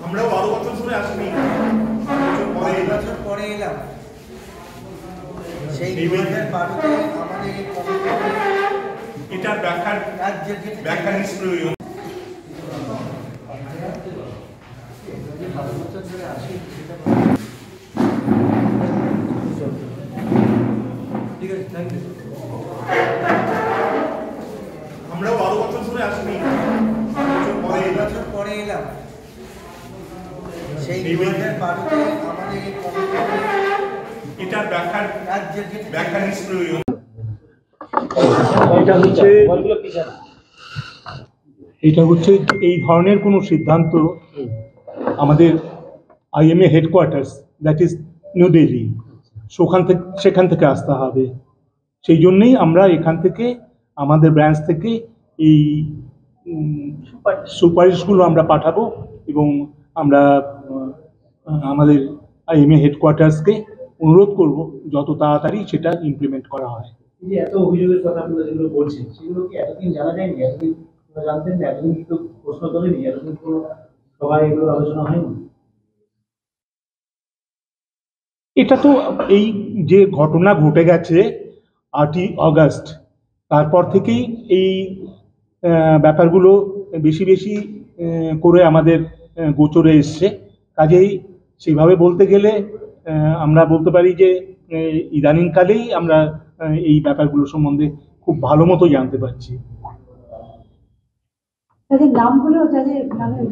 আমরা 12 বছর ধরে আসিনি, বছর পরে এলাম। সেই 2012-তে আমাদের এটা ব্যাখ্যা নিষ্প্রয়োজন। আমরা 12 বছর ধরে আসিনি, বছর পরে এলাম। সেই 2012-তে আমাদের এটা ব্যাখ্যা নিষ্প্রয়োজন। এটা হচ্ছে এই ধরনের কোনো সিদ্ধান্ত আমাদের IMA headquarters, that is new Delhi, সেখান থেকে আসতে হবে। সেই জন্যেই আমরা এখান থেকে আমাদের ব্রাঞ্চ থেকে এই সুপারিশগুলো আমরা পাঠাবো এবং আমরা আমাদের IMA হেডকোয়ার্টার্সকে অনুরোধ করব যত তাড়াতাড়ি সেটা ইমপ্লিমেন্ট করা হয়। যে এত অভিযোগের কথা আপনারা যেগুলো বলছেন সেগুলো কি এতদিন জানা যায়নি? এতদিন জানতেন না? এতদিন কিন্তু প্রশ্ন করেনি? এতদিন কোনো সবাই এগুলো আলোচনা হয়নি? এটা তো এই যে ঘটনা ঘটে গেছে 8ই আগস্ট, তারপর থেকেই এই ব্যাপারগুলো বেশি বেশি করে আমাদের গোচরে এসছে। কাজেই সেইভাবে বলতে গেলে আমরা বলতে পারি যে ইদানিংকালেই আমরা এই ব্যাপারগুলো সম্বন্ধে খুব ভালো মতো জানতে পারছি। তাদের নামগুলো, যাদের নামে